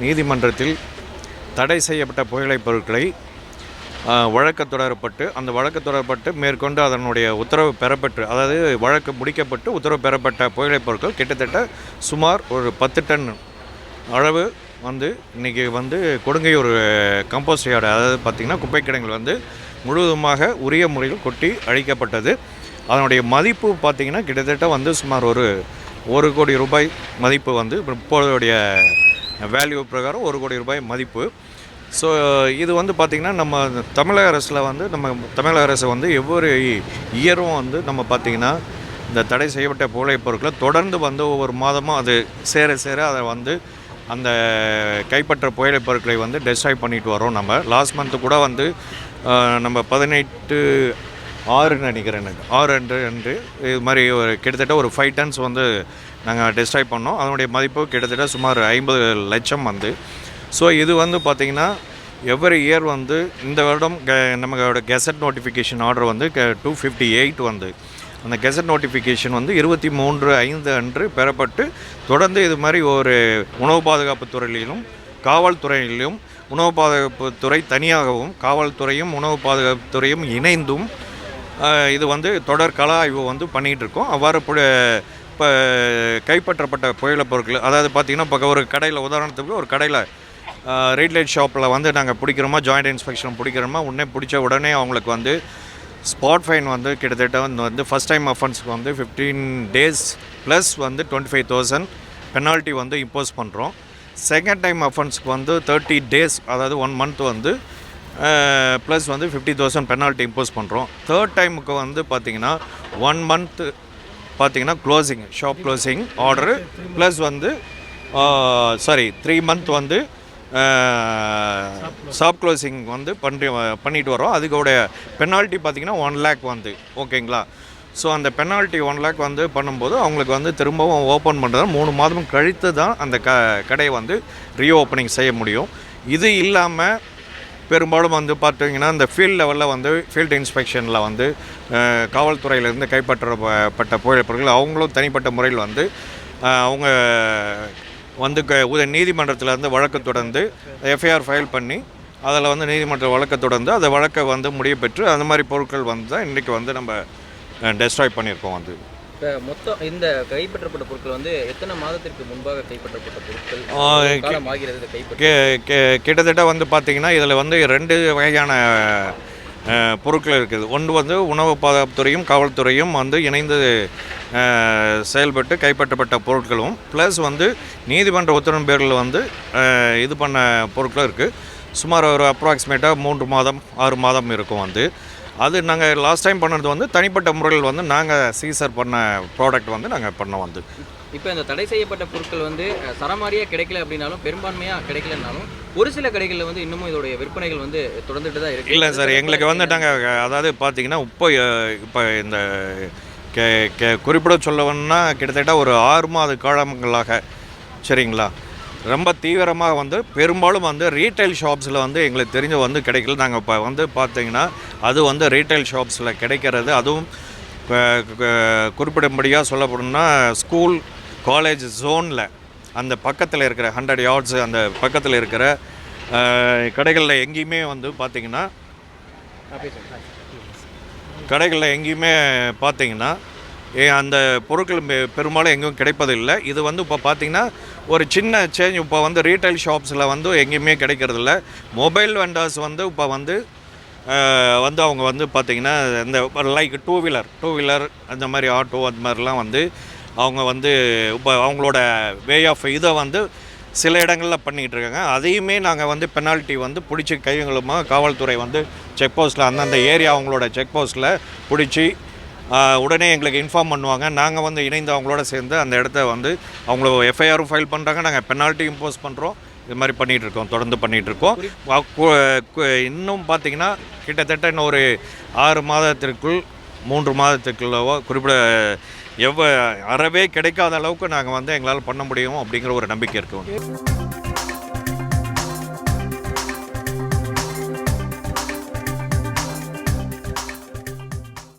நீதிமன்றத்தில் தடை செய்யப்பட்ட புகையிலைப் பொருட்களை வழக்கு தொடரப்பட்டு அந்த வழக்கு தொடரப்பட்டு மேற்கொண்டு அதனுடைய உத்தரவு பெறப்பட்டு, அதாவது வழக்கு முடிக்கப்பட்டு உத்தரவு பெறப்பட்ட புகையிலைப் பொருட்கள் கிட்டத்தட்ட சுமார் ஒரு 10 டன் அளவு வந்து இன்றைக்கி வந்து கொடுங்கையூர் கம்போஸ்ட் யார்டு, அதாவது பார்த்திங்கன்னா குப்பை கிடங்குகள் வந்து முழுவதுமாக உரிய முறையில் கொட்டி அழிக்கப்பட்டது. அதனுடைய மதிப்பு பார்த்திங்கன்னா கிட்டத்தட்ட வந்து சுமார் ஒரு 1 கோடி ரூபாய் மதிப்பு வந்து இப்போதைய வேல்யூ பிரகாரம் 1 கோடி ரூபாய் மதிப்பு. ஸோ இது வந்து பார்த்திங்கன்னா நம்ம தமிழக அரசில் வந்து தமிழக அரசு வந்து ஒவ்வொரு இயரும் வந்து நம்ம பார்த்திங்கன்னா இந்த தடை செய்யப்பட்ட புகையிலைப் பொருட்களை தொடர்ந்து வந்து ஒவ்வொரு மாதமும் அது சேர அதை வந்து அந்த கைப்பற்ற புகையிலைப் பொருட்களை வந்து டெஸ்ட்ராய் பண்ணிட்டு வரோம். நம்ம லாஸ்ட் மந்த்து கூட வந்து நம்ம 18/6 நினைக்கிறேன், எனக்கு 6 அன்று இது மாதிரி ஒரு கிட்டத்தட்ட ஒரு 5 டன்ஸ் வந்து நாங்கள் டெஸ்ட்ராய் பண்ணோம். அதனுடைய மதிப்பு கிட்டத்தட்ட சுமார் 50 லட்சம் வந்து. ஸோ இது வந்து பார்த்திங்கன்னா எவ்ரி இயர் வந்து இந்த வருடம் நம்மளோட கெசட் நோட்டிஃபிகேஷன் ஆர்டர் வந்து 258 வந்து அந்த கெசட் நோட்டிஃபிகேஷன் வந்து 23/5 அன்று பெறப்பட்டு தொடர்ந்து இது மாதிரி ஒரு உணவு பாதுகாப்பு துறையிலும் காவல்துறையிலும், உணவு பாதுகாப்பு துறை தனியாகவும் காவல்துறையும் உணவு பாதுகாப்பு துறையும் இணைந்தும் இது வந்து தொடர் கள ஆய்வு வந்து பண்ணிகிட்ருக்கோம். அவ்வாறு இப்போ கைப்பற்றப்பட்ட புகையிலைப் பொருட்கள், அதாவது பார்த்திங்கன்னா இப்போ ஒரு கடையில், உதாரணத்துக்கு ஒரு கடையில் ரீட் லைட் ஷாப்பில் வந்து நாங்கள் பிடிக்கிறோமா, ஜாயிண்ட் இன்ஸ்பெக்ஷன் பிடிக்கிறோமா, பிடிச்ச உடனே அவங்களுக்கு வந்து ஸ்பாட் ஃபைன் வந்து கிட்டத்தட்ட வந்து ஃபஸ்ட் டைம் அஃபென்ஸ்க்கு வந்து 15 days ப்ளஸ் வந்து 25,000 பெனால்ட்டி வந்து இம்போஸ் பண்ணுறோம். செகண்ட் டைம் அஃபென்ஸ்க்கு வந்து 30 days, அதாவது 1 month வந்து ப்ளஸ் வந்து 50,000 பெனால்ட்டி இம்போஸ் பண்ணுறோம். தேர்ட் டைமுக்கு வந்து பார்த்திங்கன்னா 1 month பார்த்திங்கன்னா closing, shop closing order plus வந்து 3 month வந்து ஷாப் க்ளோசிங் வந்து பண்ணிட்டு வரோம். அதுக்கோடைய பெனால்ட்டி பார்த்திங்கன்னா 1 lakh வந்து, ஓகேங்களா. ஸோ அந்த பெனால்ட்டி 1 lakh வந்து பண்ணும்போது அவங்களுக்கு வந்து திரும்பவும் ஓப்பன் பண்ணுறது 3 மாதம் கழித்து தான் அந்த கடையை வந்து ரீஓப்பனிங் செய்ய முடியும். இது இல்லாமல் பெரும்பாலும் வந்து பார்த்திங்கன்னா இந்த ஃபீல்ட் லெவலில் வந்து ஃபீல்டு இன்ஸ்பெக்ஷனில் வந்து காவல்துறையிலேருந்து கைப்பற்றப்பட்ட புகையிலைப் பொருட்கள் அவங்களும் தனிப்பட்ட முறையில் வந்து அவங்க வந்து நீதிமன்றத்தில் வந்து வழக்கு தொடர்ந்து எஃப்ஐஆர் ஃபைல் பண்ணி அதில் வந்து நீதிமன்ற வழக்கை தொடர்ந்து அந்த வழக்கை வந்து முடிய பெற்று அந்த மாதிரி பொருட்கள் வந்து தான் இன்றைக்கி வந்து நம்ம டெஸ்ட்ராய் பண்ணியிருக்கோம். வந்து இப்போ மொத்தம் இந்த கைப்பற்றப்பட்ட பொருட்கள் வந்து எத்தனை மாதத்திற்கு முன்பாக கைப்பற்றப்பட்ட பொருட்கள் கிட்டத்தட்ட வந்து பார்த்திங்கன்னா இதில் வந்து 2 வகையான பொருட்கள் இருக்குது. ஒன்று வந்து உணவு பாதுகாப்புத்துறையும் காவல்துறையும் வந்து இணைந்து செயல்பட்டு கைப்பற்றப்பட்ட பொருட்களும் ப்ளஸ் வந்து நீதிமன்ற உத்தரவின் பேரில் வந்து இது பண்ண பொருட்களும் இருக்குது. சுமார் ஒரு அப்ராக்சிமேட்டாக 3 மாதம் 6 மாதம் இருக்கும் வந்து. அது நாங்கள் லாஸ்ட் டைம் பண்ணது வந்து தனிப்பட்ட முறையில் வந்து நாங்கள் சீசர் பண்ண ப்ராடக்ட் வந்து நாங்கள் பண்ணோம் வந்து. இப்போ இந்த தடை செய்யப்பட்ட பொருட்கள் வந்து சரமாரியாக கிடைக்கல அப்படின்னாலும், பெரும்பான்மையாக கிடைக்கலனாலும், ஒரு சில கடைகளில் வந்து இன்னமும் இதோடைய விற்பனைகள் வந்து தொடர்ந்துட்டு தான் இருக்குது. இல்லை சார், எங்களுக்கு வந்து நாங்கள் அதாவது பார்த்தீங்கன்னா இப்போ இந்த குறிப்பிட சொல்லணும்னா கிட்டத்தட்ட ஒரு 6 மாத காலங்களாக சரிங்களா, ரொம்ப தீவிரமாக வந்து பெரும்பாலும் வந்து ரீட்டைல் ஷாப்ஸில் வந்து எங்களுக்கு தெரிஞ்ச வந்து கிடைக்கல. நாங்கள் இப்போ வந்து பார்த்தீங்கன்னா அது வந்து ரீட்டைல் ஷாப்ஸில் கிடைக்கிறது, அதுவும் குறிப்பிடும்படியாக சொல்லப்படணும்னா ஸ்கூல் காலேஜ் ஜோனில் அந்த பக்கத்தில் இருக்கிற 100 yards அந்த பக்கத்தில் இருக்கிற கடைகளில் எங்கேயுமே வந்து பார்த்திங்கன்னா அந்த பொருட்கள் பெரும்பாலும் எங்கேயும் கிடைப்பதில்லை. இது வந்து இப்போ பார்த்திங்கன்னா ஒரு சின்ன சேஞ்ச். இப்போ வந்து ரீட்டைல் ஷாப்ஸில் வந்து எங்கேயுமே கிடைக்கிறதில்ல. மொபைல் வெண்டர்ஸ் வந்து இப்போ வந்து அவங்க வந்து பார்த்திங்கன்னா இந்த லைக் டூ வீலர் அந்த மாதிரி ஆட்டோ அந்த மாதிரிலாம் வந்து அவங்க வந்து இப்போ அவங்களோட வே ஆஃப் இதை வந்து சில இடங்களில் பண்ணிக்கிட்டு இருக்காங்க. அதையுமே நாங்கள் வந்து பெனால்ட்டி வந்து பிடிச்சி கைகளுமா காவல்துறை வந்து செக் போஸ்ட்டில் அந்தந்த ஏரியா அவங்களோட செக் போஸ்ட்டில் பிடிச்சி உடனே எங்களுக்கு இன்ஃபார்ம் பண்ணுவாங்க. நாங்கள் வந்து இணைந்து அவங்களோட சேர்ந்து அந்த இடத்த வந்து அவங்கள எஃப்ஐஆரும் ஃபைல் பண்ணுறாங்க, நாங்கள் பெனால்ட்டி இம்போஸ் பண்ணுறோம். இது மாதிரி பண்ணிகிட்ருக்கோம், தொடர்ந்து பண்ணிகிட்ருக்கோம். இன்னும் பார்த்திங்கன்னா கிட்டத்தட்ட இன்னும் ஒரு 6 மாதத்திற்குள் 3 மாதத்துக்குள்ளவோ குறிப்பிட அறவே கிடைக்காத அளவுக்கு நாங்கள் வந்து எங்களால் பண்ண முடியும் அப்படிங்கிற ஒரு நம்பிக்கை இருக்குது.